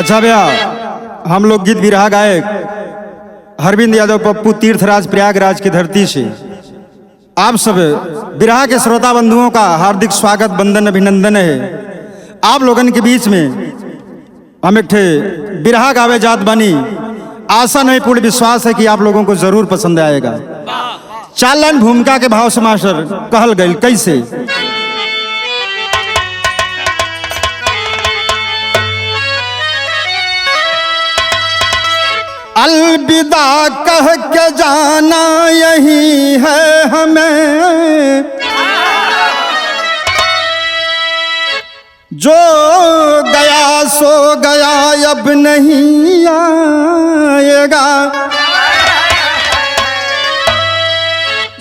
अच्छा भैया, हम लोग गीत बिरहा गायक हरविंद यादव पप्पू तीर्थराज प्रयागराज की धरती से आप सब बिरहा के श्रोता बंधुओं का हार्दिक स्वागत वंदन अभिनंदन है। आप लोगन के बीच में हम एक ठे बिरहा गावे जात बानी। आशा नहीं पूर्ण विश्वास है कि आप लोगों को जरूर पसंद आएगा। चालन भूमिका के भाव से मास्टर कहल गई कैसे। अलविदा कह के जाना यही है हमें, जो गया सो गया अब नहीं आएगा।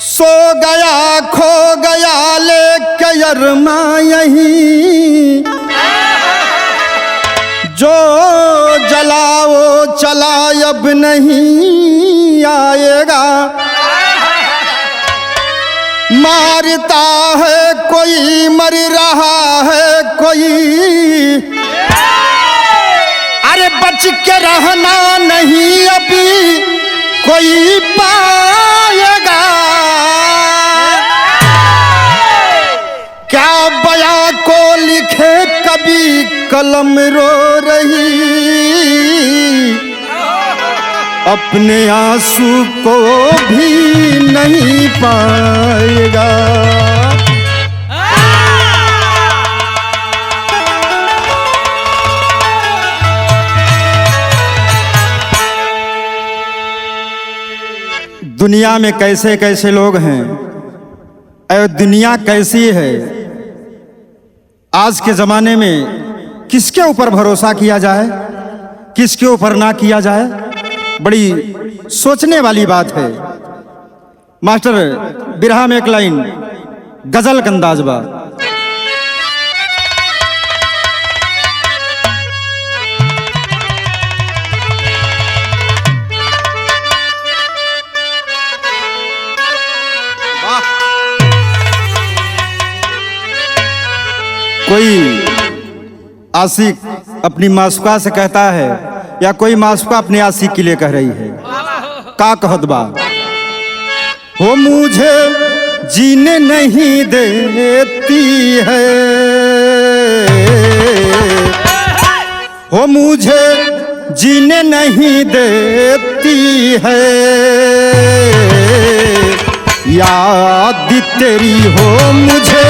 सो गया खो गया लेके अरमा यही, जो जलाओ चला अब नहीं आएगा। मारता है कोई मर रहा है कोई, अरे बच के रहना नहीं अभी कोई पाएगा। क्या बया को लिखे कभी कलम रो रही, अपने आंसू को भी नहीं पाएगा। दुनिया में कैसे कैसे लोग हैं और दुनिया कैसी है। आज के जमाने में किसके ऊपर भरोसा किया जाए, किसके ऊपर ना किया जाए, बड़ी सोचने वाली बात है। मास्टर बिरहा में एक लाइन गजल का अंदाज बा। कोई आशिक अपनी मासूका से कहता है या कोई मासूका अपने आशिक के लिए कह रही है। का कहत बा, हो मुझे जीने नहीं देती है, हो मुझे जीने नहीं देती है। याद तेरी हो मुझे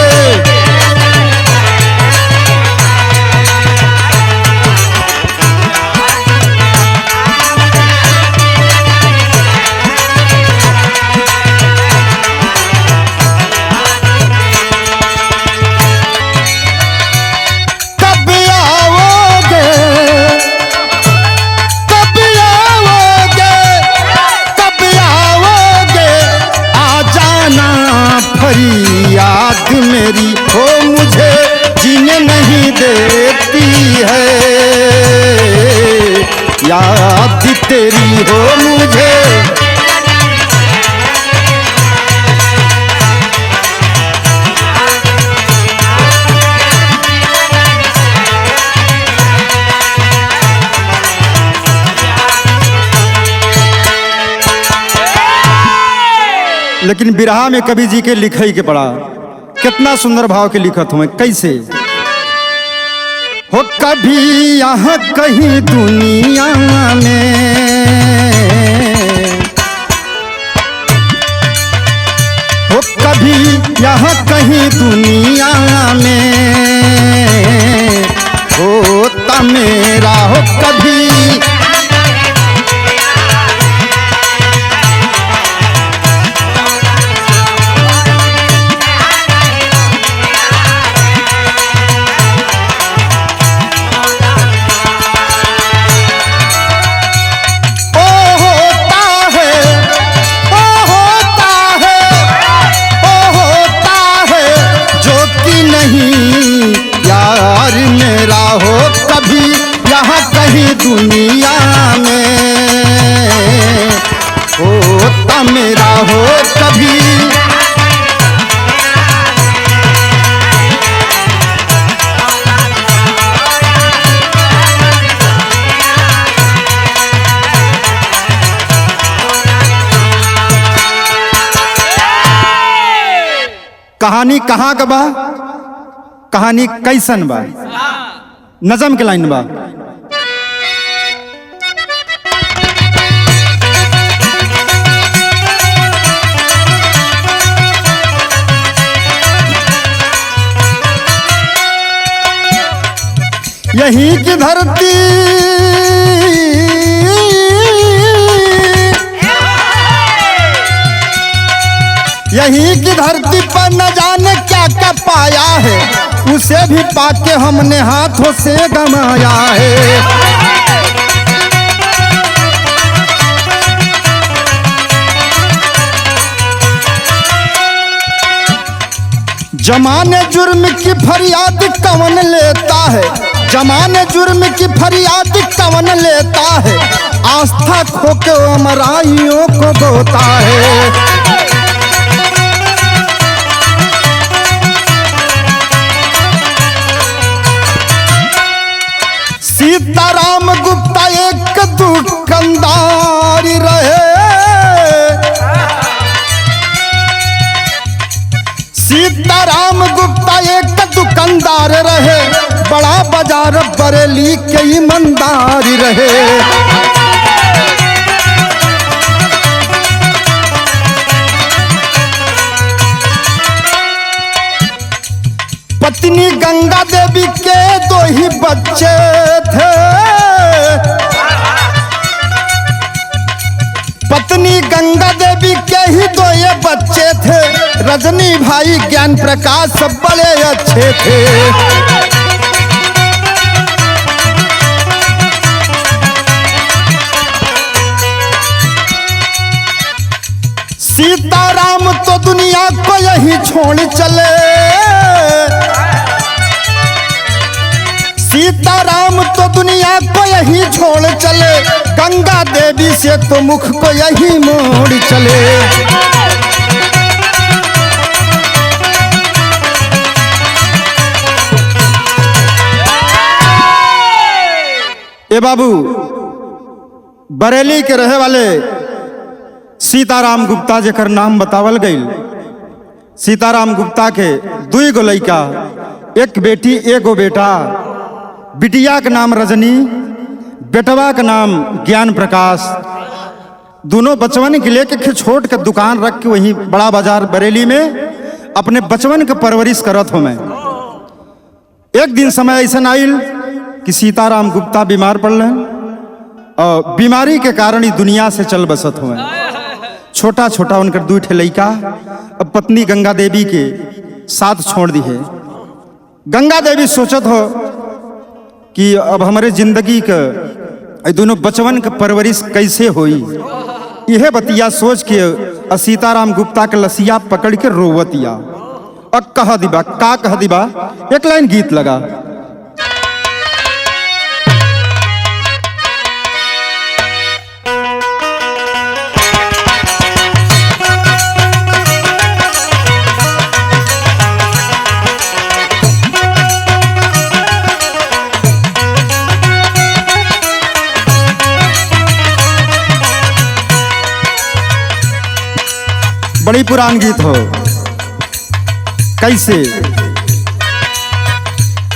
याद मेरी हो मुझे जीने नहीं देती है। याद तेरी हो मुझे लेकिन बिरहा में कवि जी के लिखई के पड़ा कितना सुंदर भाव के लिखत हुए कैसे। हो कभी यहाँ कहीं दुनिया में, हो कभी यहाँ कहीं दुनिया में होता मेरा, हो कभी दुनिया कहानी कहाँ का बा, कहानी कैसन बा, नजम के लाइन बा। यहीं की धरती यहीं की धरती पर न जाने क्या क्या पाया है, उसे भी पाके हमने हाथों से गंवाया है। जमाने जुर्म की फरियाद कौन लेता है, जमाने जुर्म की फरियाद कौन लेता है, आस्था खो के अमराइयों को बोता है। सीताराम गुप्ता एक दुकानदार रहे, सीताराम गुप्ता एक दुकानदार रहे, बड़ा बाजार बरेली के ईमानदार रहे। पत्नी गंगा देवी के दो ही बच्चे थे, पत्नी गंगा देवी के ही दो ये बच्चे थे, रजनी भाई ज्ञान प्रकाश सब बड़े अच्छे थे। सीताराम तो दुनिया को यही छोड़ चले, सीताराम तो दुनिया को यही छोड़ चले, गंगा देवी से तो मुख को यही मोड़ चले। ए बाबू, बरेली के रहे वाले सीताराम गुप्ता जेकर नाम बतावल गई, सीताराम गुप्ता के दुई गो लइका, एक बेटी एगो बेटा, बिटिया का नाम रजनी, बेटवा का नाम ज्ञान प्रकाश। दोनों बचवन के लेके छोट के दुकान रख के वहीं बड़ा बाजार बरेली में अपने बचवन के परवरिश करत हो। मैं एक दिन समय ऐसा आइल कि सीताराम गुप्ता बीमार पड़ल और बीमारी के कारण ही दुनिया से चल बसत हुए। छोटा छोटा उनकर दू ठे लइका अब पत्नी गंगा देवी के साथ छोड़ दी है। गंगा देवी सोचत हो कि अब हमारे जिंदगी का दोनों बचवन के परवरिश कैसे होई। यह बतिया सोच के सीताराम गुप्ता के लसिया पकड़ के रोवतिया और कह दिबा का कह दिबा, एक लाइन गीत लगा। बड़ी पुरान गीत हो, कैसे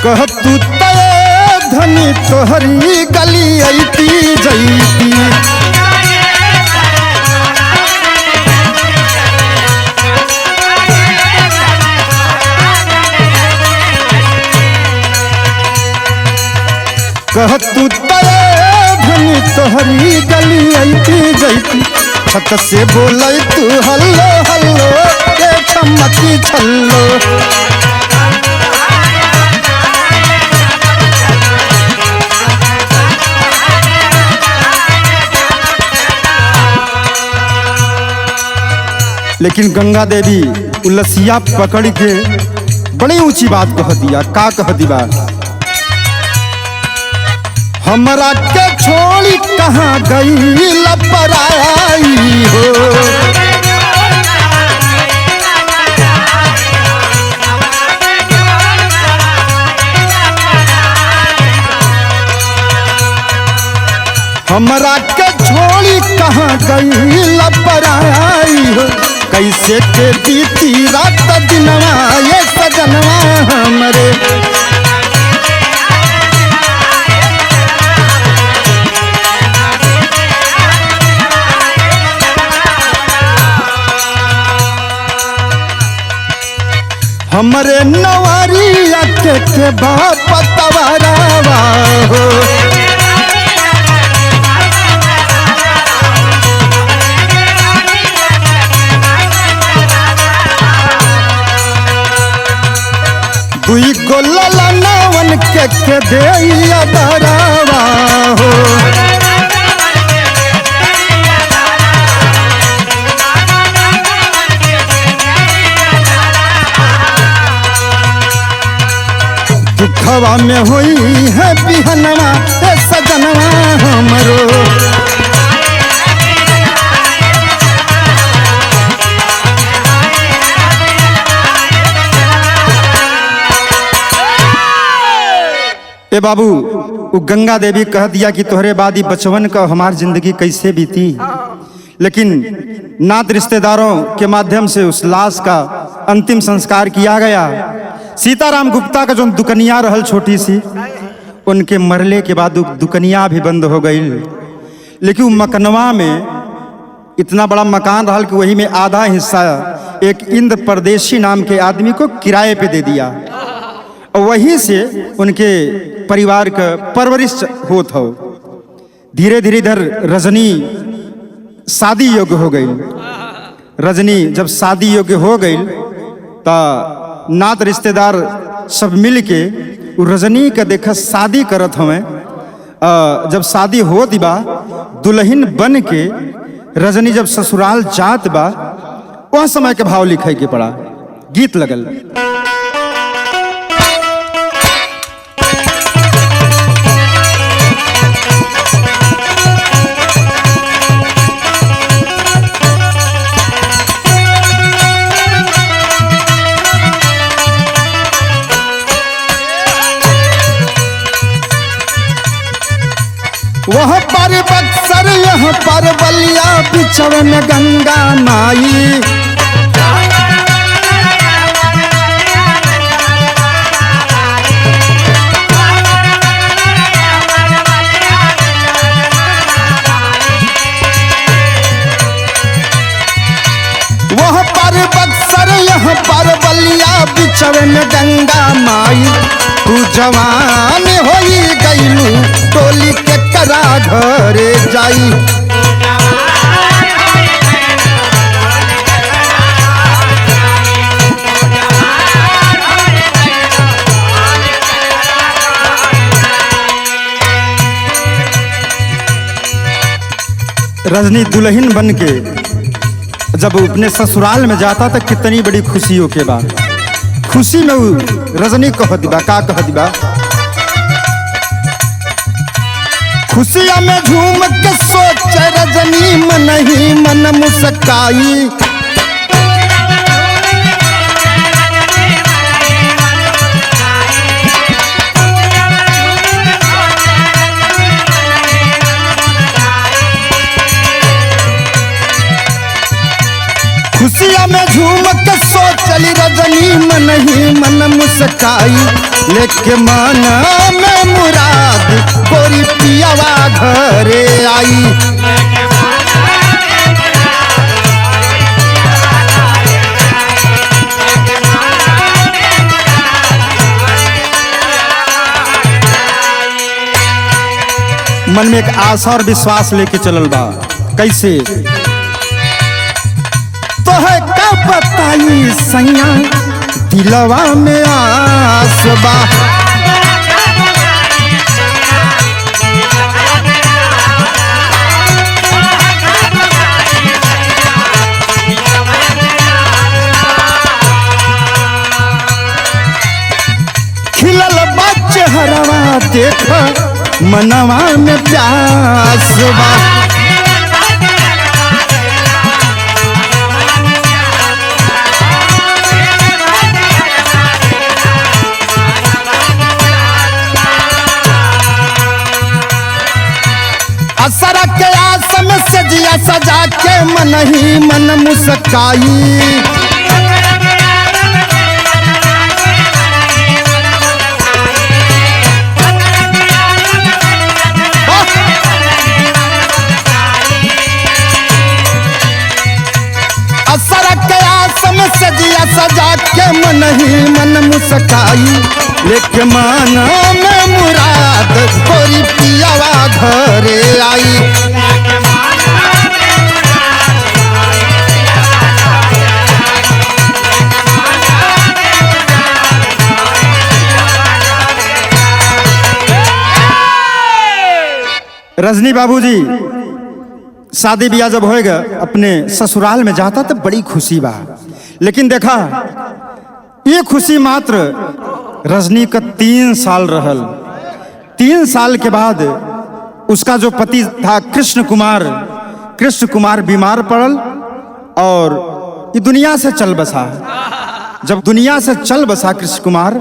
कह तू तय धनी तोहरी गली ऐती जैती, कह तू तय धनी तोहरी गली ऐती जैती, छत से बोले तू हल्लो हल्लो के छमकी छल्लो। लेकिन गंगा देवी उलसिया पकड़ के बड़ी ऊंची बात कह दिया। का कह दिया, हमरा के छोड़ी कहाँ गई लपराई हो, हमरा के छोड़ी कहाँ गई लपराई हो, कैसे के बीती रात दिनवा ये सजनवा हमरे। हमरे नवारिया के बाप तवारावा हो। दुई गो ललनावन के देइया दरावा हो। दुखवा में हुई है बिहनवा ए सजनवा हमरो। ए बाबू वो गंगा देवी कह दिया कि तोहरे बाद ही बचवन का हमारी जिंदगी कैसे बीती, लेकिन नात रिश्तेदारों के माध्यम से उस लाश का अंतिम संस्कार किया गया। सीताराम गुप्ता का जो दुकनिया रहल छोटी सी, उनके मरले के बाद दुकनिया भी बंद हो गई। लेकिन वो मकनवा में इतना बड़ा मकान रहल कि वही में आधा हिस्सा एक इंद्र परदेशी नाम के आदमी को किराए पे दे दिया और वहीं से उनके परिवार का परवरिश होत हो। धीरे धीरे इधर रजनी शादी योग्य हो गई। रजनी जब शादी योग्य हो गई तो नात रिश्तेदार सब मिल के रजनी का देखा शादी करत हमें। जब शादी हो दिबा दुल्हन बन के रजनी जब ससुराल जात बा, वह समय के भाव लिखे के पड़ा। गीत लगल। वह पर बक्सर यह पर बलिया बिछड़ में गंगा माई। वह पर बक्सर यह पर बलिया बिछड़ में गंगा माई। तू जवान होई गईलू टोली के करा घरे जाई। रजनी दुल्हन बन के जब अपने ससुराल में जाता तो कितनी बड़ी खुशियों के बाद खुशी में रजनी कह दिबा का कह दिबा। खुशिया में झूम के सोच रजनी मन ही मन मुस्काई। खुशिया में झूम के सोचली रजनी मन ही मन मुस्काई। लेके मन में मुराद गोरी पियावा घरे आई। मन में एक आशा और विश्वास लेके चलल बा। कैसे तो है का बताई सैया दिलवा में आस बा। खिलल बा चेहरवा देख मनवा में प्यास बा। असर के आस में सजिया सजा के मन ही मन मुस्काई। असर के आसम सजिया सजा के मन ही मन मुस्काई। लेके मन में मुराद गोरी पियावा घरे आई। रजनी बाबूजी शादी ब्याह जब होएगा अपने ससुराल में जाता तो बड़ी खुशी बा, लेकिन देखा ये खुशी मात्र रजनी का 3 साल रहल। 3 साल के बाद उसका जो पति था कृष्ण कुमार बीमार पड़ल और ये दुनिया से चल बसा। जब दुनिया से चल बसा कृष्ण कुमार,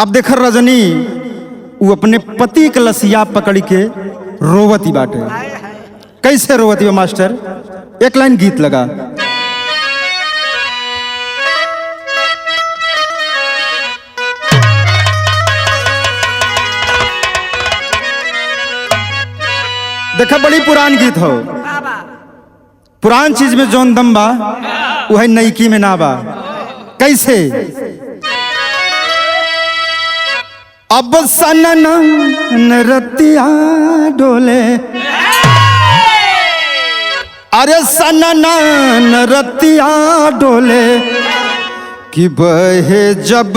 अब देख रजनी वो अपने पति के लसिया पकड़ के रोवती बाटे। कैसे रोवती बा मास्टर? एक लाइन गीत लगा। देखा बड़ी पुरान गीत हो, पुरान चीज में जौन दम बा वह नईकी में ना बा। कैसे? अब सनन रतिया डोले, अरे सनन रतिया डोले कि बहे जब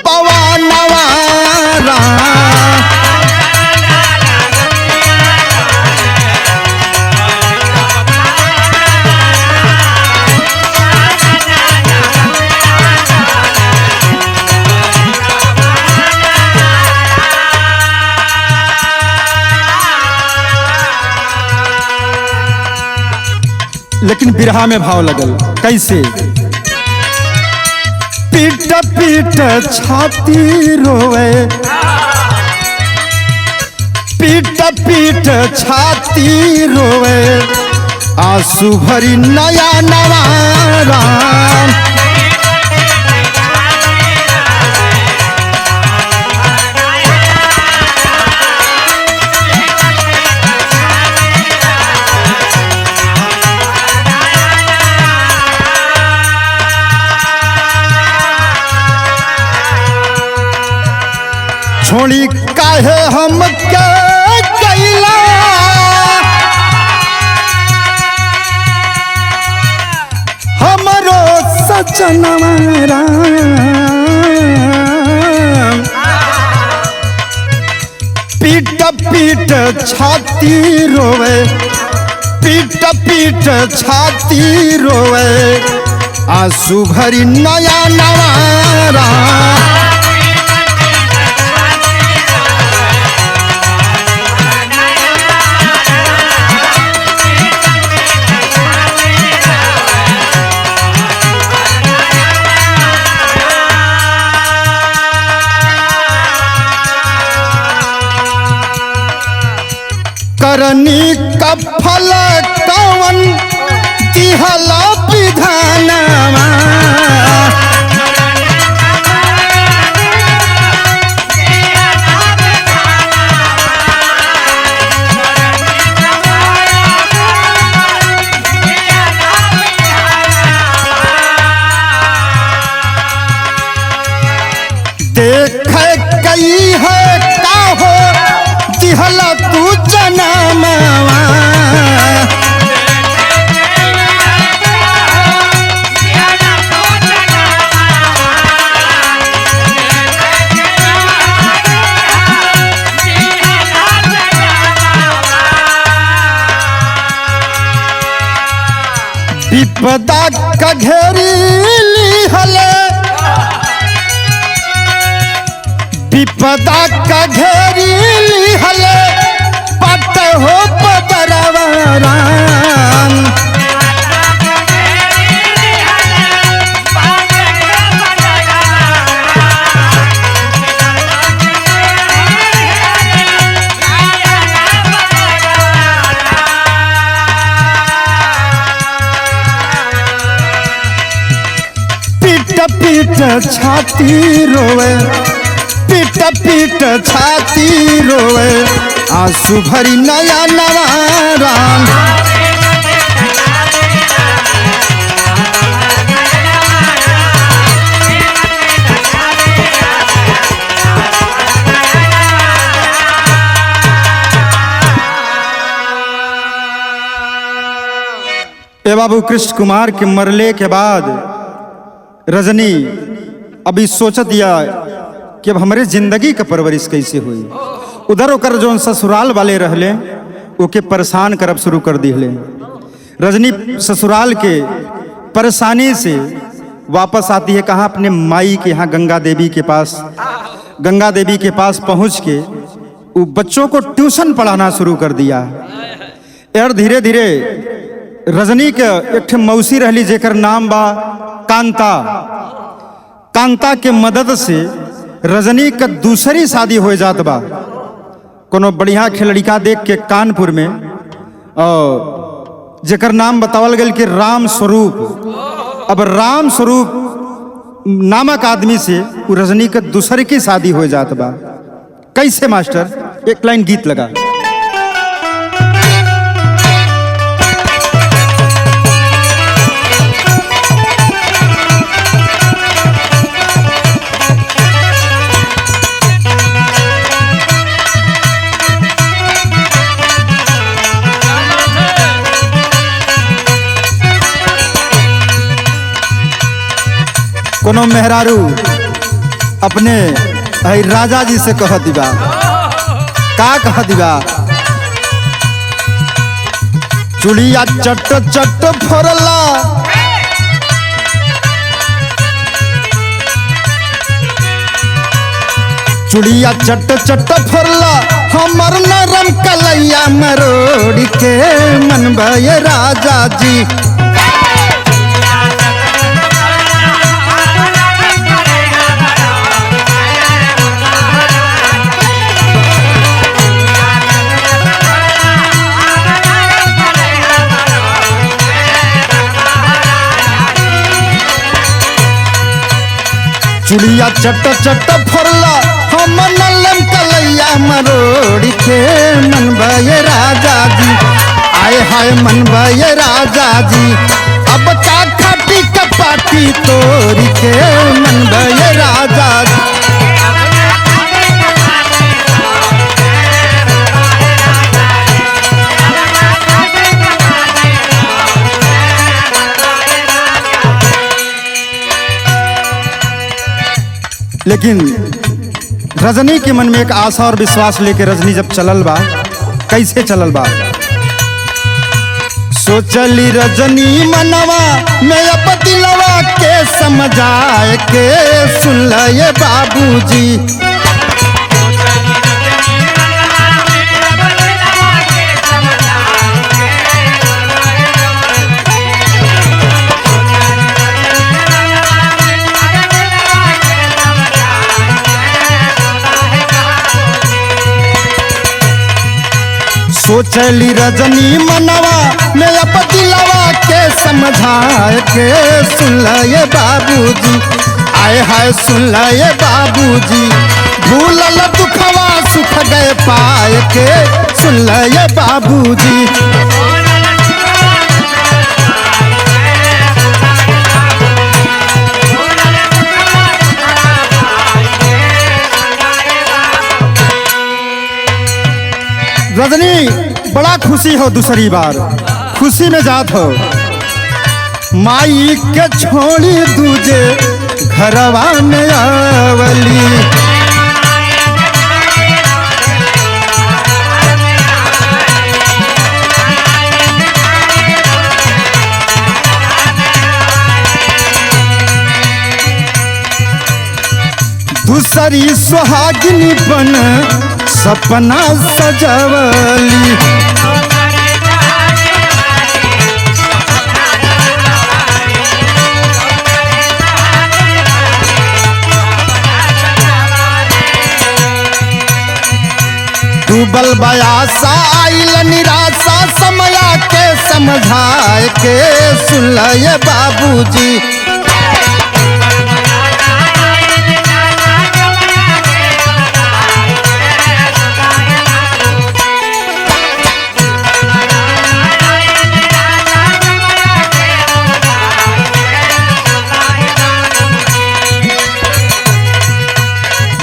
पवनवा लेकिन बिरहा में भाव लगल। कैसे? पीट पीट छाती रोवे, पीट पीट छाती रोवे, आंसू भरी नया नवारा। छोड़ी काहे हम के कैला, हमरो सजनवा पीट पीट छाती रोवे, पीट पीट छाती रोवे, आंसू भरी नया नवारा। करनी का फल कवन दिहला विधानवा, देख कई है का हो दिहला तू जनमवा। विपदा का घेरी लिहले, विपदा का घेरी लिहले, पट हो पदरवारा। पीट छाती रोवे, पीट पीट छाती रोवे, आंसू भरी नया नवाराम। ए बाबू कृष्ण कुमार के मरले के बाद रजनी अभी सोच दिया कि अब हमारे जिंदगी का परवरिश कैसे हुई। उधर ओकर जो ससुराल वाले रहले ओके परेशान करब शुरू कर दिले। रजनी ससुराल के परेशानी से वापस आती है कहाँ, अपने माई के यहाँ गंगा देवी के पास। गंगा देवी के पास पहुँच के वो बच्चों को ट्यूशन पढ़ाना शुरू कर दिया। और धीरे धीरे रजनी के एक मौसी रहली जेकर नाम बा कांता। कांता के मदद से रजनी का दूसरी शादी हो जात बा कोनो बढ़िया लड़का देख के कानपुर में, और जेकर नाम बतावल गया कि राम स्वरूप। अब राम स्वरूप नामक आदमी से वो रजनी का दूसरे की शादी हो जात बा। कैसे मास्टर? एक लाइन गीत लगा। कोनो मेहरारू अपने राजा जी से कह दिबा, का कह दिबा? चुड़िया चट चट फोरला, चुड़िया चट चट फोरला, हमर नरम कलैया मरोड़ के मन भय राजा जी। चुड़िया चट चट फोरला, हम नलम कलैया मरोड़ के मन भय राजा जी। आए हाय मन भय राजा जी, अब का खाटी कपाटी तोड़ के मन भय राजा जी। लेकिन रजनी के मन में एक आशा और विश्वास लेके रजनी जब चलल बा, कैसे चलल बा? सोचली रजनी मनवा मैं अब दिलवा के समझाए के, सुन ले बाबूजी। सोचली रजनी मनवा मैं अब दिलवा के समझाए के, सुन ले बाबूजी। आए हाय सुन ले बाबूजी, भूलल दुखवा सुख गए पाए के, सुन ले बाबूजी। रजनी बड़ा खुशी हो, दूसरी बार खुशी में जात हो। माई के छोड़ी दूजे घरवा में आवली, दूसरी सुहागिनी बन सपना सजवली। डूबल बयासा आइल निराशा, समया के समझाए के, सुन ले बाबूजी।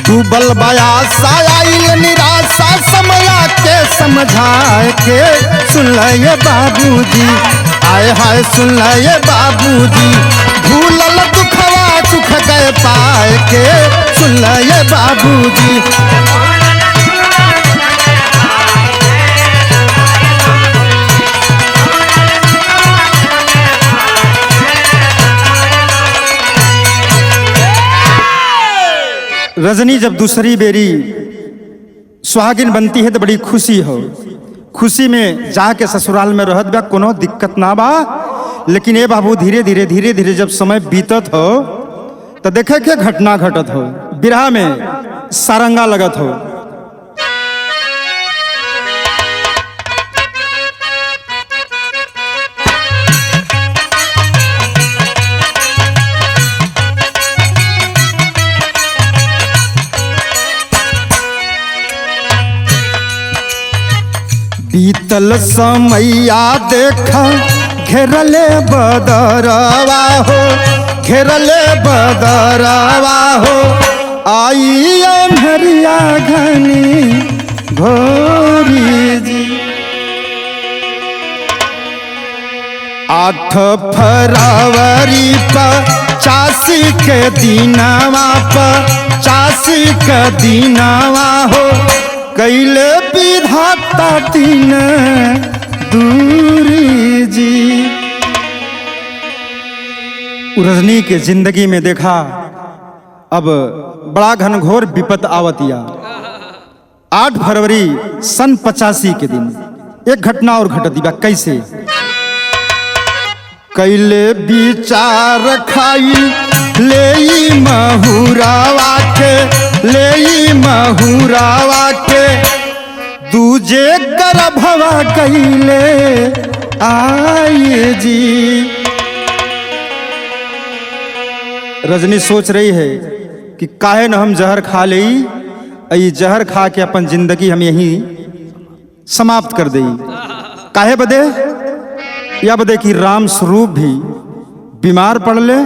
डूबल बयासा आइल निराशा समया के समझाए के सुन ये बाबूजी, आए हाय सुन ये बाबूजी, भूलल दुखवा सुख गए पाए के सुन ये बाबूजी। रजनी जब दूसरी बेरी सुहागिन बनती है तो बड़ी खुशी हो, खुशी में जाके ससुराल में रहत बा कोनो दिक्कत ना बा। लेकिन ये बाबू धीरे धीरे जब समय बीतत हो तो देखे के घटना घटत हो, बिरहा में सारंगा लगत हो। बीतल समैया देखा घेरले बदरवा हो, घेरले बदरवा हो, आई अंधरिया घनी भोरी जी। 8 फरवरी 85 के दिनवा 85 के दिनवा हो, कैले विधाता तीन दूरी जी। रजनी के जिंदगी में देखा अब बड़ा घनघोर विपत आवतिया। 8 फरवरी सन 85 के दिन एक घटना और घटती बा। कैसे? कैले विचार खाई ले महुरावा के, ले महुरावा के, दूजे गर्भवा कैले आए जी। रजनी सोच रही है कि काहे न हम जहर खा ले, जहर खा के अपन जिंदगी हम यहीं समाप्त कर देई। काहे बदे? या बदे कि राम स्वरूप भी बीमार पड़ ले,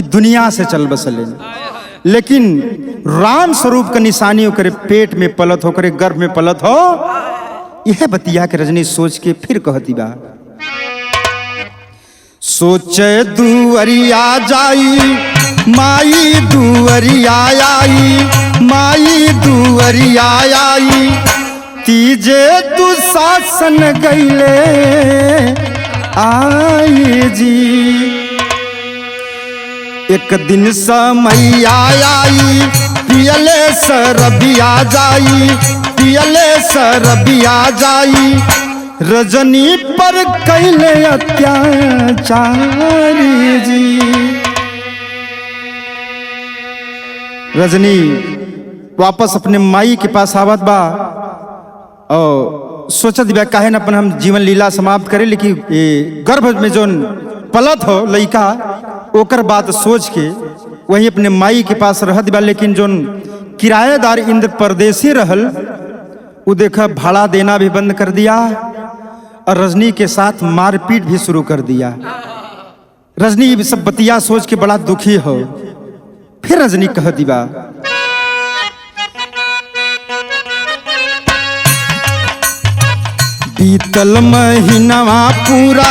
दुनिया से चल बसले। लेकिन राम स्वरूप का निशानी ओकरे पेट में पलत हो, करे गर्भ में पलत हो। यह बतिया के रजनी सोच के फिर कहती बा, सोचे दुअरिया जाई माई दुअरिया आई, माई दुअरिया आई, तीजे दुशासन गईले आई जी। एक दिन समैया आई पियले सरबिया जाई, पियले सरबिया जाई, रजनी पर कैले अत्याचारी जी। रजनी वापस अपने माई के पास आवत बा और सोचत बा काहे न अपन हम जीवन लीला समाप्त करे। लेकिन ये गर्भ में जो पलत हो लइका ओकर बात सोच के वही अपने माई के पास रहत बा। लेकिन जो किराएदार इंद्र परदेसी रहल वो देखा भाड़ा देना भी बंद कर दिया और रजनी के साथ मारपीट भी शुरू कर दिया। रजनी सब बतिया सोच के बड़ा दुखी हो। फिर रजनी कहती बा, बीतल महीनवा पूरा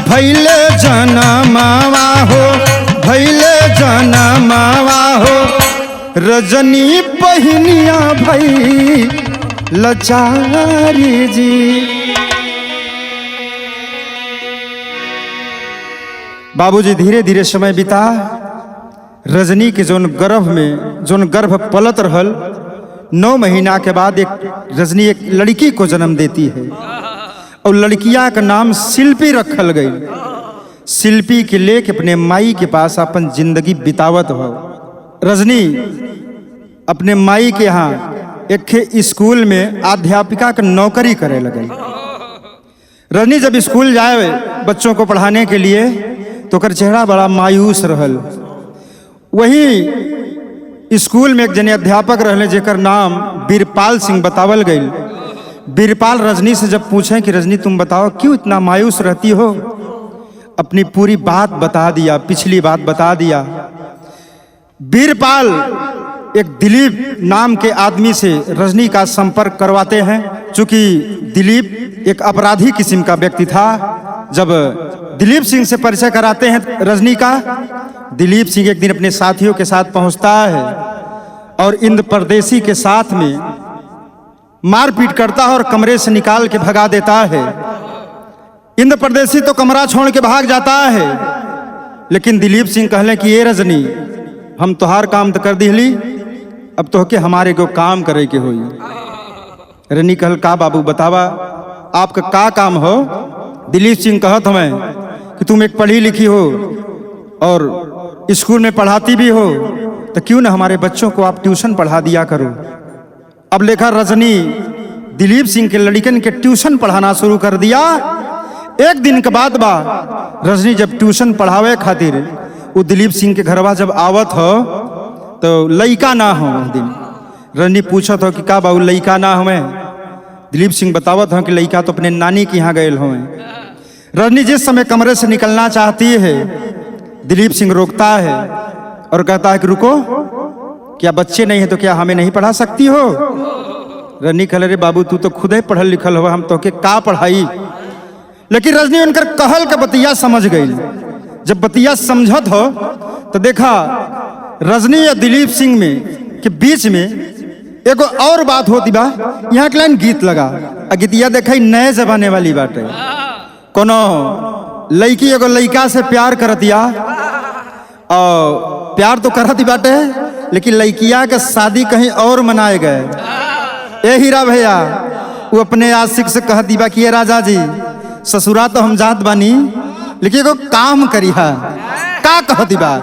भैले जनमावा हो, भैले जनमावा हो, रजनी बहिनिया भई लाचारी जी। बाबूजी धीरे धीरे समय बिता। रजनी के जोन गर्भ में जोन गर्भ पलत रहल 9 महीना के बाद एक रजनी एक लड़की को जन्म देती है और लड़किया का नाम शिल्पी रखल गई। शिल्पी के लेके अपने माई के पास अपन जिंदगी बितावत हो। रजनी अपने माई के यहाँ एक स्कूल में अध्यापिका का नौकरी करे लगे। रजनी जब स्कूल जाए बच्चों को पढ़ाने के लिए तो कर चेहरा बड़ा मायूस रहल। वही स्कूल में एक जने अध्यापक रहले जेकर नाम बीरपाल सिंह बतावल गई। बीरपाल रजनी से जब पूछे कि रजनी तुम बताओ क्यों इतना मायूस रहती हो, अपनी पूरी बात बता दिया, पिछली बात बता दिया। बीरपाल एक दिलीप नाम के आदमी से रजनी का संपर्क करवाते हैं। चूंकि दिलीप एक अपराधी किस्म का व्यक्ति था। जब दिलीप सिंह से परिचय कराते हैं रजनी का, दिलीप सिंह एक दिन अपने साथियों के साथ पहुंचता है और इंद्र परदेसी के साथ में मारपीट करता है और कमरे से निकाल के भगा देता है। इंद्र परदेसी तो कमरा छोड़ के भाग जाता है, लेकिन दिलीप सिंह कहले कि ये रजनी, हम तोहार काम तो कर दिहली, अब तो के हमारे को काम करे के होई। रजनी कहल का बाबू बतावा, आपका का काम हो? दिलीप सिंह कहत हमें कि तुम एक पढ़ी लिखी हो और स्कूल में पढ़ाती भी हो, तो क्यों ना हमारे बच्चों को आप ट्यूशन पढ़ा दिया करो। अब लेखा रजनी दिलीप सिंह के लड़कन के ट्यूशन पढ़ाना शुरू कर दिया। एक दिन के बाद बा रजनी जब ट्यूशन पढ़ावे खातिर वो दिलीप सिंह के घरवा जब आवत हो तो लइका ना हो। दिन रजनी पूछत हो कि का बाबू लइका ना हमें? दिलीप सिंह बतावत हो कि लइका तो अपने नानी के यहाँ गए हो। रजनी जिस समय कमरे से निकलना चाहती है, दिलीप सिंह रोकता है और कहता है कि रुको, क्या बच्चे नहीं है तो क्या हमें नहीं पढ़ा सकती हो? रजनी कहले रे बाबू तू तो खुद ही पढ़ल लिखल हो, हम तो के का पढ़ाई। लेकिन रजनी उनकर कहल के बतिया समझ गई। जब बतिया समझत हो तो देखा रजनी या दिलीप सिंह में के बीच में एगो और बात होती बा। यहाँ के लाइन गीत लगा, गीतिया देखा नए जमाने वाली बात है। कोनो लड़की एगो लड़का से प्यार करतिया और प्यार तो करती बाटे, लेकिन लड़किया के शादी कहीं और मनाए गए। ए हीरा भैया वो अपने आशिक से कह दीबा कि ये राजा जी ससुरा तो हम जात बानी, लेकिन एगो काम करिहा। का कह दीबा?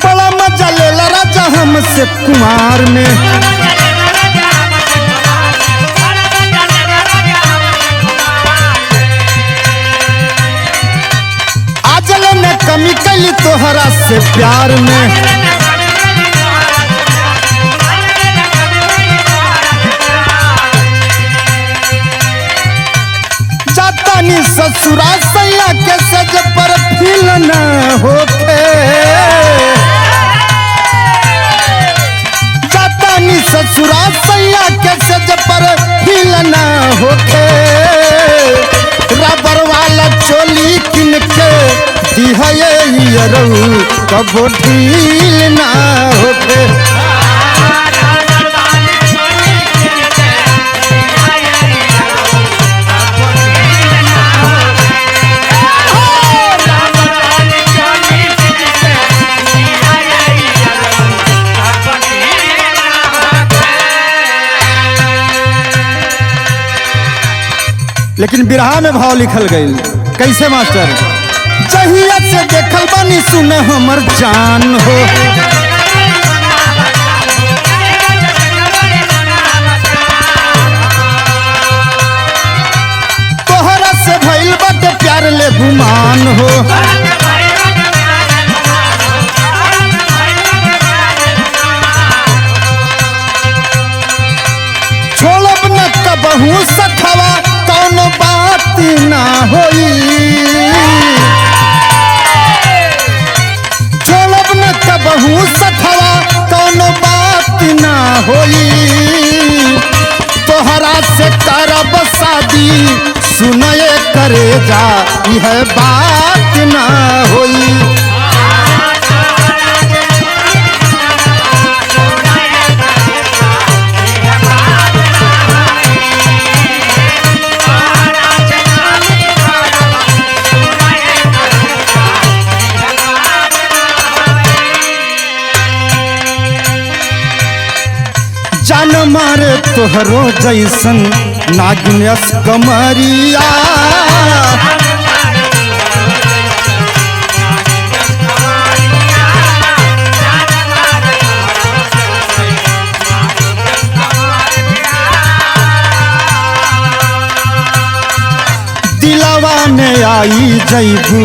बड़ा मजा लेला राजा हमसे कुमार में, कमी कली तोहरा से प्यार में। जातानी ससुरा सैया के सज पर फील न होके, जातानी ससुरा सैया के सज पर फील न होके। रबर वाला चोली किन के कबो ढील ना होके। लेकिन बिरहा में भाव लिखल गई कैसे मास्टर? जहिया से देखल बानी सुन हमर जान हो, तोहरा से भइल बाटे प्यार ले गुमान हो। छोड़ब न कबहू सखवा कौनो बात ना होई, बहु सखवा कौनो बात ना होई। तोहरा से करब शादी सुनए करे जा, यह बात ना होई। जान मारे तोहरो जैसन नागिनस कमरिया, दिलवा में आई जैबू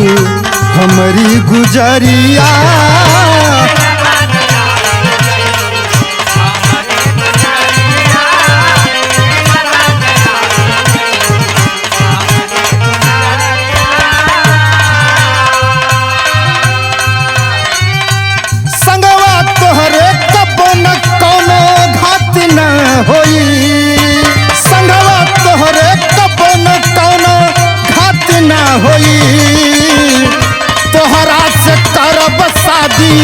हमारी गुजरिया। संगवा तोहरे कब न कोनो घात न होई, संगवा तोहरे कब न कोनो घात न होई। तोहरा से करब शादी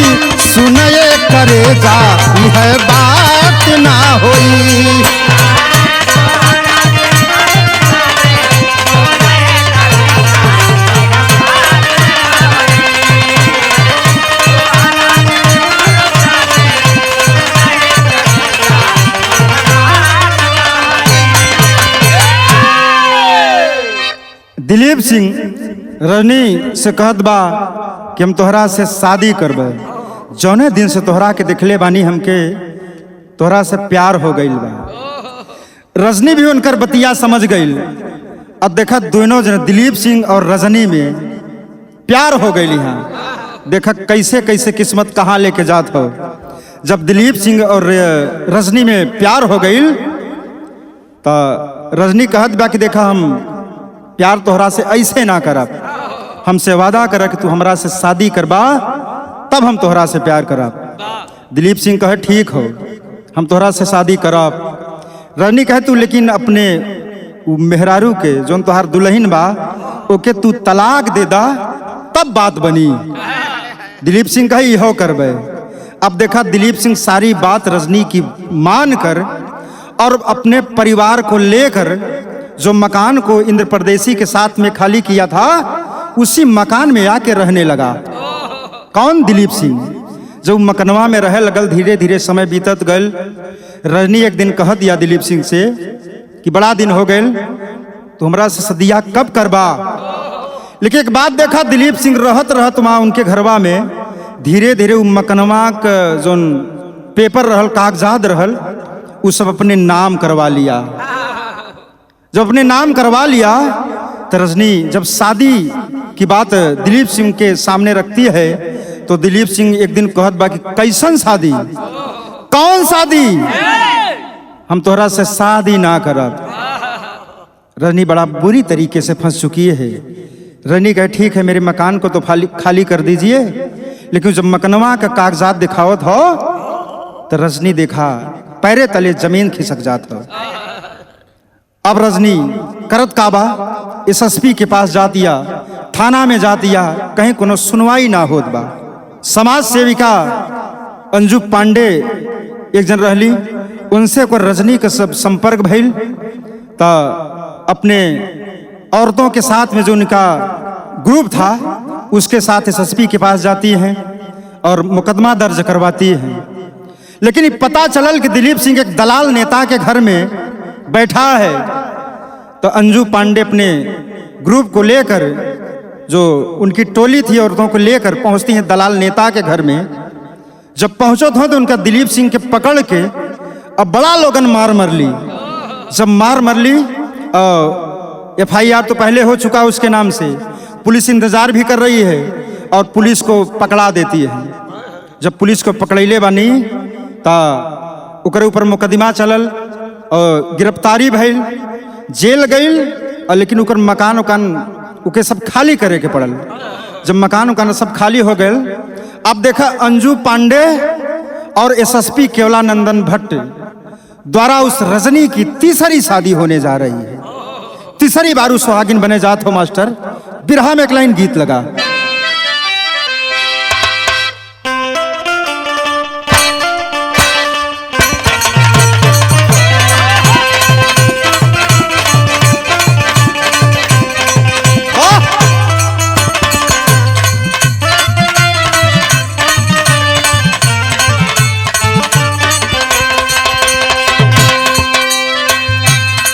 सुनए करे जा, यह बात ना होई। दिलीप सिंह रजनी से कहत बा कि हम तोहरा से शादी करबे। जौने दिन से तोहरा के देखले बानी हमके तोहरा से प्यार हो गईल बा। रजनी भी उनकर बतिया समझ गईल। अब देखा दोनों जन दिलीप सिंह और रजनी में प्यार हो गई। यहाँ देखा कैसे कैसे किस्मत कहाँ लेके जात हो। जब दिलीप सिंह और रजनी में प्यार हो गई तो रजनी कहत बा कि देखा हम प्यार तोहरा से ऐसे ना करब, हमसे वादा कर कि तू हमरा से शादी करबा तब हम तोहरा से प्यार करब। दिलीप सिंह कहे ठीक हो, हम तोहरा से शादी करब। रजनी कहे तू लेकिन अपने मेहरारू के जो तोहार दुल्हन बा ओके तू तलाक दे दा तब बात बनी। दिलीप सिंह कहे इहो करबे। अब देखा दिलीप सिंह सारी बात रजनी की मान कर और अपने परिवार को लेकर जो मकान को इंद्र परदेसी के साथ में खाली किया था उसी मकान में आके रहने लगा। कौन? दिलीप सिंह। जब मकनवा में रह लगल धीरे धीरे समय बीतत गल। रजनी एक दिन कह दिया दिलीप सिंह से कि बड़ा दिन हो गए तो हमरा से सदिया कब करबा। लेकिन एक बात देखा दिलीप सिंह रहत रहत वहाँ उनके घरवा में धीरे धीरे मकनवा का जो पेपर रहल कागजात रहल वो सब अपने नाम करवा लिया। जब अपने नाम करवा लिया तो रजनी जब शादी की बात दिलीप सिंह के सामने रखती है तो दिलीप सिंह एक दिन कहत बा कि कैसन शादी, कौन शादी, हम तोहरा से शादी ना करब। रजनी बड़ा बुरी तरीके से फंस चुकी है। रजनी कहे ठीक है मेरे मकान को तो खाली कर दीजिए, लेकिन जब मकनवा का कागजात दिखावत हो तो रजनी देखा पैरे तले जमीन खिसक जात हो। अब रजनी करत काबा एसएसपी के पास जा दिया, थाना में जा दिया, कहीं कोनो सुनवाई ना होत बा। समाज सेविका अंजू पांडे एक जन रहली, उनसे को रजनी का सब संपर्क भइल तो अपने औरतों के साथ में जो उनका ग्रुप था उसके साथ एसएसपी के पास जाती हैं और मुकदमा दर्ज करवाती हैं। लेकिन ये पता चलल कि दिलीप सिंह एक दलाल नेता के घर में बैठा है। तो अंजू पांडे अपने ग्रुप को लेकर जो उनकी टोली थी औरतों को लेकर पहुंचती हैं दलाल नेता के घर में। जब पहुंचो तो उनका दिलीप सिंह के पकड़ के अब बड़ा लोगन मार मर ली। जब मार मर ली FIR तो पहले हो चुका उसके नाम से, पुलिस इंतजार भी कर रही है और पुलिस को पकड़ा देती है। जब पुलिस को पकड़ैले बानी ता ओकरे ऊपर मुकदमा चलल और गिरफ्तारी भइल, जेल गईल। लेकिन ओकर मकान उके सब खाली करे के पड़ल। जब मकान सब खाली हो गए अब देखा अंजू पांडे और SSP केवलानंदन भट्ट द्वारा उस रजनी की तीसरी शादी होने जा रही है। तीसरी बार उस सुहागिन बने जात हो मास्टर। बिरहा में एक लाइन गीत लगा।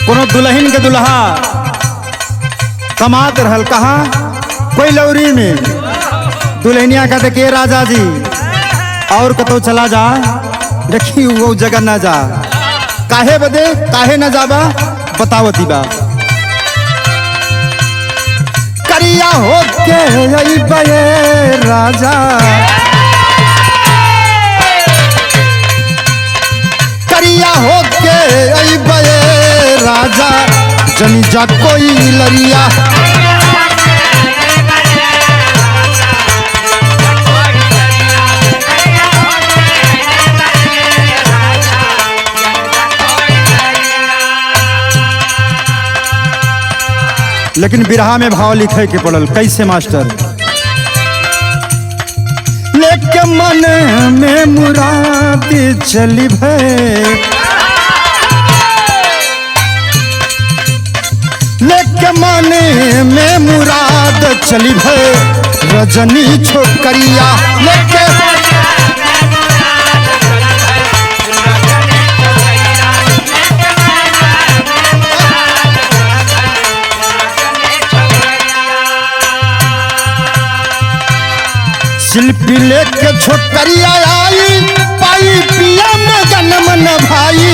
कोनो दुल्हन के दुल्हा कमात रहल कहा कोई लौरी में, दुल्हनिया कहते के राजा जी और कतो चला जा, देखी वो जगह ना जा। काहे बदे काहे न जाबा बतावती बा। करिया होके अइबे राजा, करिया होके अइबे राजा, जनी जा कोई लरिया। लेकिन बिरहा में भाव लिखे के पड़ल कैसे मास्टर? लेके मन में मुराद चली भे, लेके मन में मुराद चली भे, रजनी छोकरिया लेके। शिल्पी लेके छोकरिया आई, पाई पिया में जन्म न भाई।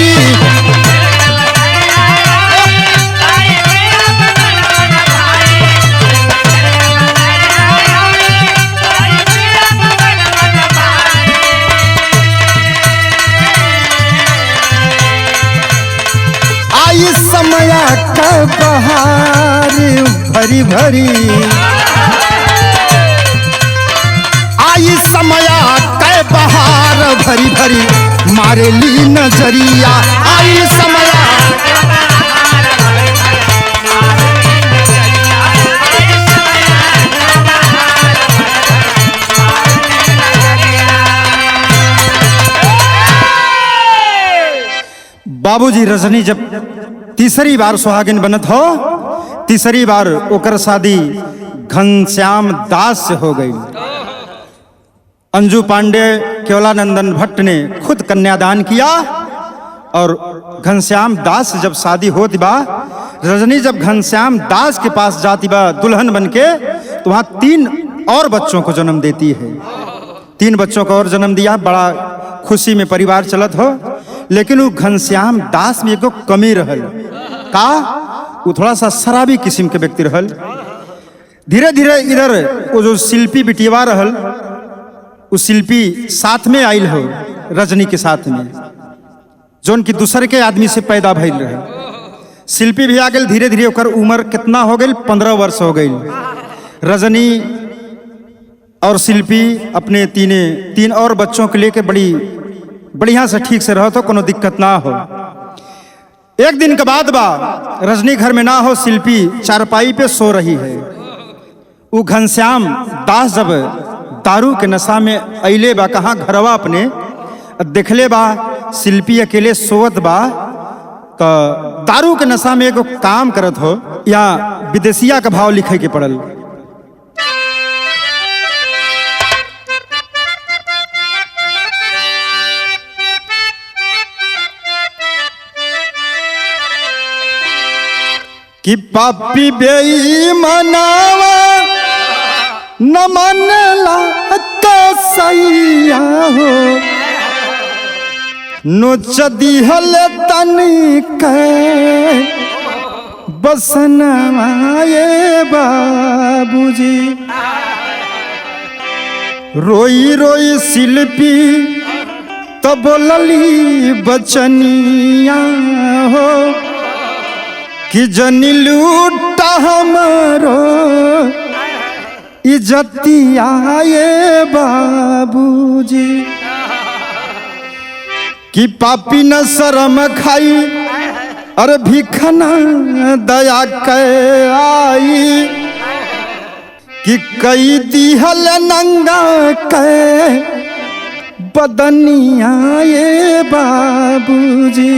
आई समय का बहार भरी भरी, आई समया कै बहार भरी भरी, मारे ली नजरिया। आई समया बाबूजी रजनी जब तीसरी बार सुहागिन बनत हो, तीसरी बार ओकर शादी घनश्याम दास से हो गई। अंजू पांडे केवलानंदन भट्ट ने खुद कन्यादान किया और घनश्याम दास से जब शादी होती बा, रजनी जब घनश्याम दास के पास जाती बा दुल्हन बनके, तो वहाँ 3 और बच्चों को जन्म देती है। 3 बच्चों को और जन्म दिया, बड़ा खुशी में परिवार चलत हो। लेकिन वो घनश्याम दास में एगो कमी रहल का, वो थोड़ा सा शराबी किस्म के व्यक्ति रहल। धीरे धीरे इधर वो जो शिल्पी बिटिया रहल, उस शिल्पी साथ में आयल हो रजनी के साथ में, जो उनकी दूसरे के आदमी से पैदा भइल रहे। शिल्पी भी आ गई, धीरे धीरे ओकर उम्र कितना हो गई, 15 वर्ष हो गई। रजनी और शिल्पी अपने 3 और बच्चों को लेके बड़ी बढ़िया से ठीक से रहो तो कोनो दिक्कत ना हो। एक दिन के बाद बा रजनी घर में ना हो, शिल्पी चारपाई पे सो रही है। वो घनश्याम दास जब दारू के नशा में अइले बा कहाँ घरवा अपने, देखले बा शिल्पी अकेले सोवत बा, तो दारू के नशा में एगो काम करत हो। यहाँ विदेशिया का भाव लिखे के पड़ल। कि पापी बेईमानवा न मनला कसैया हो, नोच दिहल तनिक बसनवा ये बाबूजी। रोई रोई शिल्पी तो बोलली बचनिया हो, कि जनी लूटा हमारो इज्जतिया ये बाबूजी। कि पापी न शर्म खाई, अरे भिखना दया के आई, कि कई दिहल नंगा के बदनिया ये बाबूजी।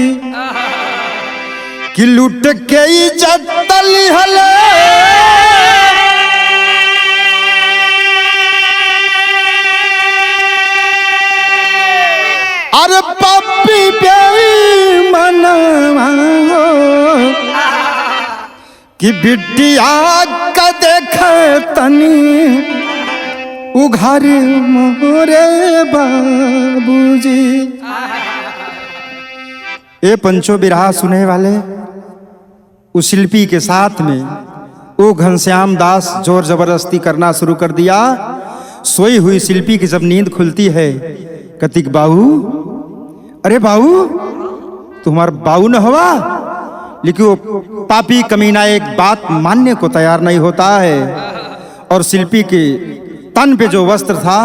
कि लूट के इज्जत लिहल, अरे पापी बेईमानवा हो, कि बिटिया का देखे तनी उघार मोरे बाबूजी। ए पंचो बिरहा सुने वाले, उस शिल्पी के साथ में वो घनश्याम दास जोर जबरदस्ती करना शुरू कर दिया। सोई हुई शिल्पी की जब नींद खुलती है, कतिक बाबू, अरे बाबू तुम्हारा बाबू न हुआ। लेकिन वो पापी कमीना एक बात मानने को तैयार नहीं होता है और शिल्पी के तन पे जो वस्त्र था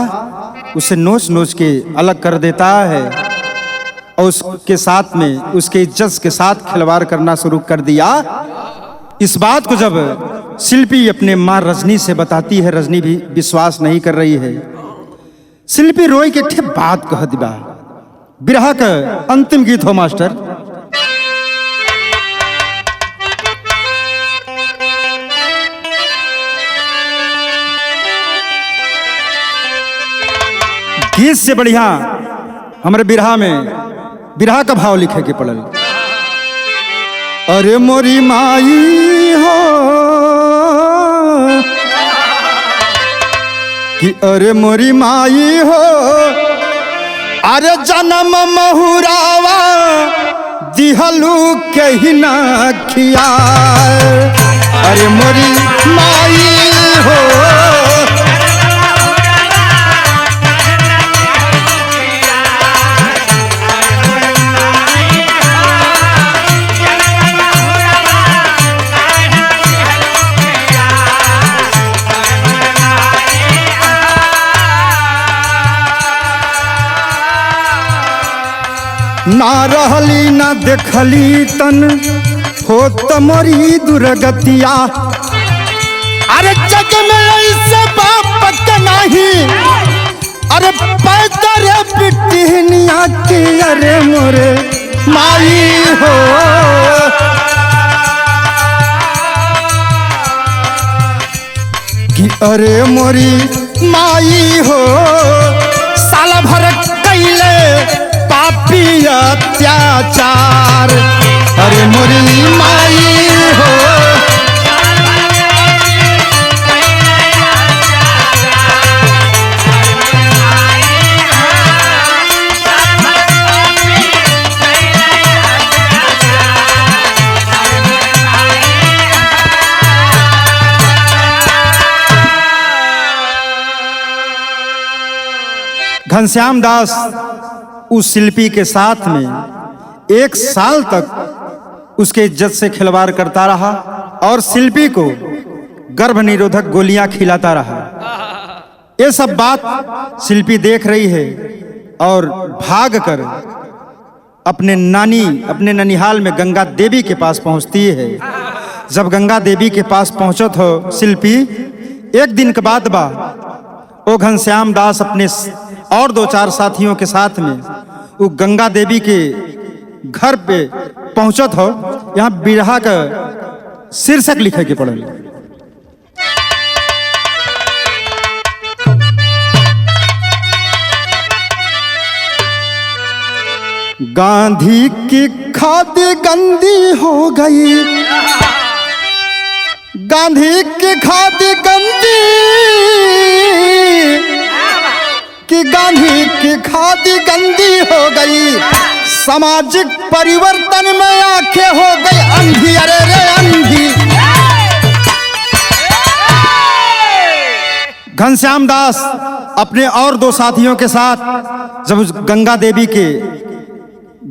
उसे नोच नोच के अलग कर देता है और उसके साथ में उसके इज्जत के साथ खिलवाड़ करना शुरू कर दिया। इस बात को जब शिल्पी अपने मां रजनी से बताती है, रजनी भी विश्वास नहीं कर रही है। शिल्पी रोई के ठे बात कह दिबा। बिरहा का अंतिम गीत हो मास्टर। गीत से बढ़िया हमारे बिरहा में बिरहा का भाव लिखे के पड़ल। अरे मोरी माई हो कि अरे मोरी माई हो, अरे जन्म महुरावा दिहलू कहीं ना खिया। अरे मोरी माई हो, ना रहली ना देखली तन हो तमरी दुर्गतिया। अरे जग में ऐसे बाप के नहीं, अरे पैदर पिटनिया की। अरे मोरे माई हो, कि अरे मोरी माई हो, साल भर कैले पापी अत्याचार। अरे मोरी माई हो, घनश्याम दास उस शिल्पी के साथ में 1 साल तक उसके इज्जत से खिलवाड़ करता रहा और शिल्पी को गर्भ निरोधक गोलियां खिलाता रहा। ये सब बात शिल्पी देख रही है और भागकर अपने ननिहाल में गंगा देवी के पास पहुंचती है। जब गंगा देवी के पास पहुंचत हो शिल्पी, एक दिन के बाद बा वो घनश्याम दास अपने और 2-4 साथियों के साथ में वो गंगा देवी के घर पे पहुंचत हो। यहाँ बिरहा का शीर्षक लिखे के पड़ल। गांधी की खाद गंदी हो गई, गांधी की खाद गंदी, कि गांधी की खाद गंदी हो गई। सामाजिक परिवर्तन में आंखें हो गई अंधी। अरे रे अंधी। घनश्याम दास अपने और 2 साथियों के साथ जब उस गंगा देवी के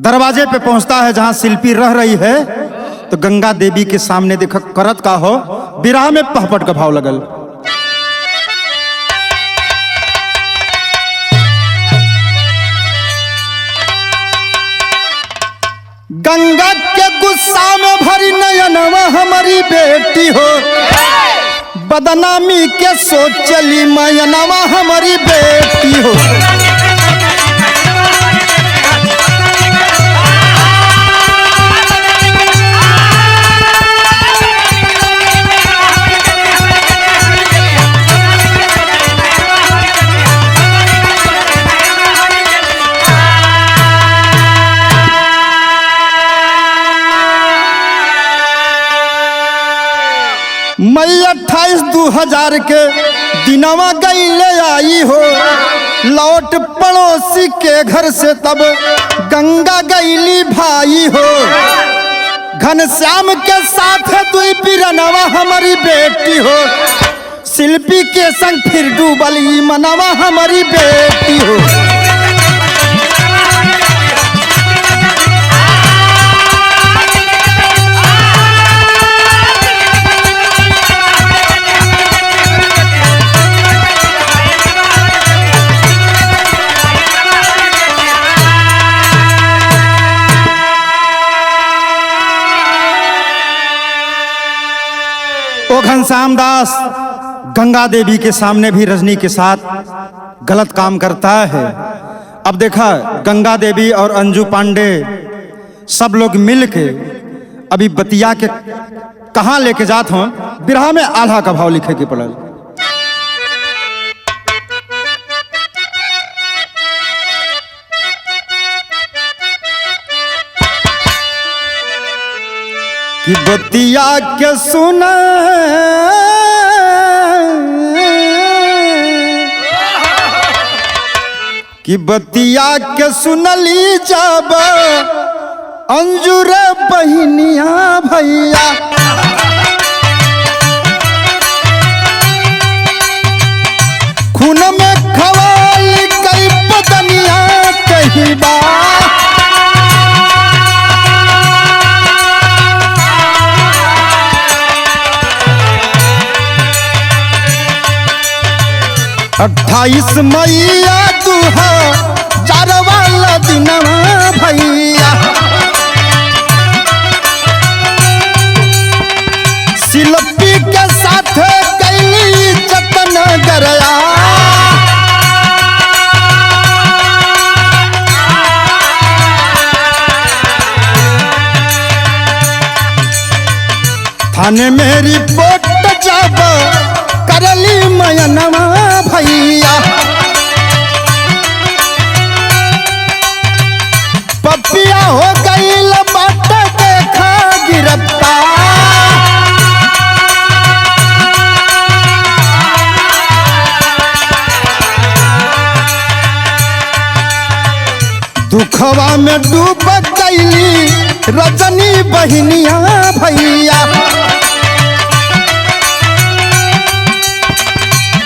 दरवाजे पे पहुंचता है जहां शिल्पी रह रही है, तो गंगा देवी के सामने देखो करत का हो। बिरहा में पहपट का भाव लगल। गंगा के गुस्सा में भरी नयनवा हमारी बेटी हो, बदनामी के सोच चली मयनवा हमारी बेटी हो। मई 28 2000 के दिनवा गई ले आई हो, लौट पड़ोसी के घर से तब गंगा गईली भाई हो। घनश्याम के साथ दुई पिरनवा हमारी बेटी हो, शिल्पी के संग फिर डूबली मनवा हमारी बेटी हो। घनश्याम दास गंगा देवी के सामने भी रजनी के साथ गलत काम करता है। अब देखा गंगा देवी और अंजू पांडे सब लोग मिलके अभी बतिया के कहां लेके जात हो। बिरहा में आल्हा का भाव लिखे के पड़ल। कि बतिया के सुना कि बतिया के सुनली जब अंजुर बहनिया भैया, खून में खवाल कई बदनिया कही बा, अट्ठाईस मैया दुहा चार वाला दिनवा भैया, शिल्पी के साथ कैली जतन गरया, थाने में रिपोर्ट जब करली मयनवा भैया, पपिया हो गई लपट देखा गिरफ्तार, दुखवा में डूब गईली रजनी बहनिया भैया,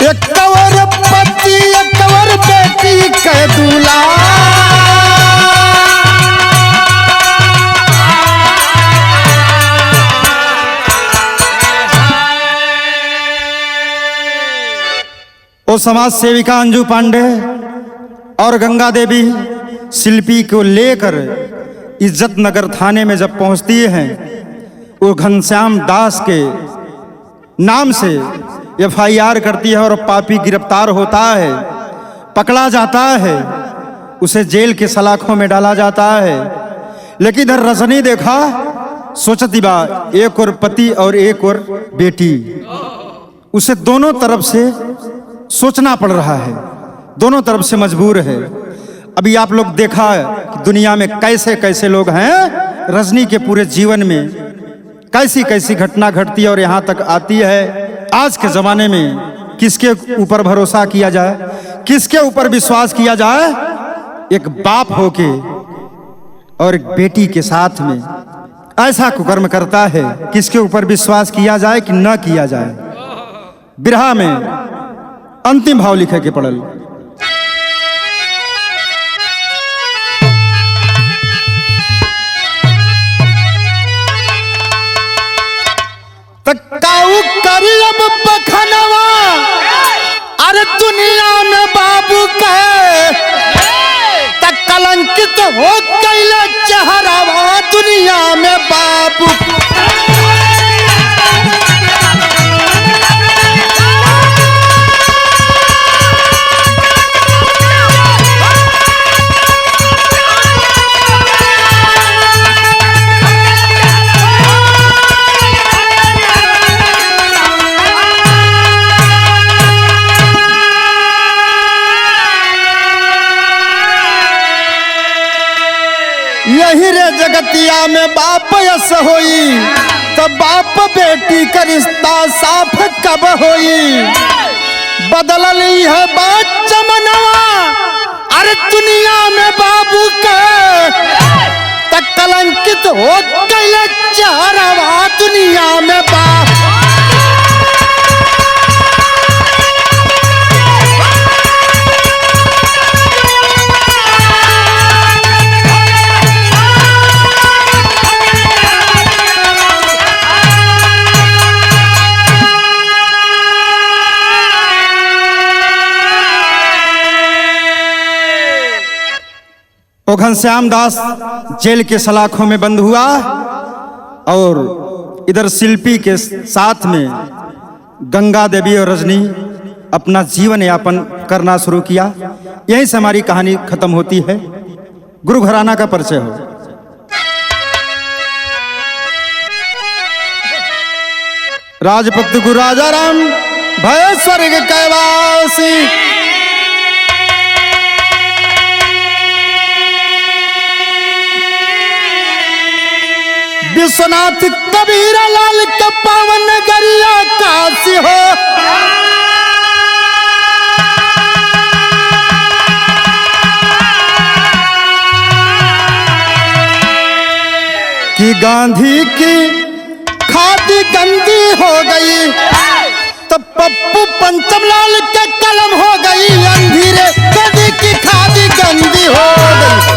एक कवर पति एक कवर बेटी के दूल्हा, वो समाज सेविका अंजू पांडे और गंगा देवी शिल्पी को लेकर इज्जत नगर थाने में जब पहुंचती हैं, वो घनश्याम दास के नाम से FIR करती है और पापी गिरफ्तार होता है, पकड़ा जाता है, उसे जेल के सलाखों में डाला जाता है। लेकिन इधर रजनी देखा सोचती बा एक और पति और एक और बेटी, उसे दोनों तरफ से सोचना पड़ रहा है, दोनों तरफ से मजबूर है। अभी आप लोग देखा कि दुनिया में कैसे कैसे लोग हैं, रजनी के पूरे जीवन में कैसी कैसी घटना घटती है और यहाँ तक आती है। आज के जमाने में किसके ऊपर भरोसा किया जाए, किसके ऊपर विश्वास किया जाए? एक बाप होके और एक बेटी के साथ में ऐसा कुकर्म करता है, किसके ऊपर विश्वास किया जाए कि न किया जाए? बिरहा में अंतिम भाव लिखे के पड़ल। तकाऊ करी अब बखनवा, अरे दुनिया में बाबू कहे तक कलंकित हो गईले चेहरावा दुनिया में बाबू। यही रे जगतिया में बाप यस होई, तो बाप बेटी का रिश्ता साफ कब होई? बदलली है बात जमानवा, अरे दुनिया में बाबू के तक कलंकित हो गईले जहरवा दुनिया में बा। वो घनश्याम दास जेल के सलाखों में बंद हुआ और इधर शिल्पी के साथ में गंगा देवी और रजनी अपना जीवन यापन करना शुरू किया। यहीं से हमारी कहानी खत्म होती है। गुरु घराना का परिचय हो। राजपुत्र गुरु राजाराम भय स्वर्ग कैवासी। विश्वनाथ कबीर लाल का पावन गरिया काशी हो। कि गांधी की खादी गंदी हो गई तो पप्पू पंचमलाल के कलम हो गई। अंधेरे कदी की खादी गंदी हो गई।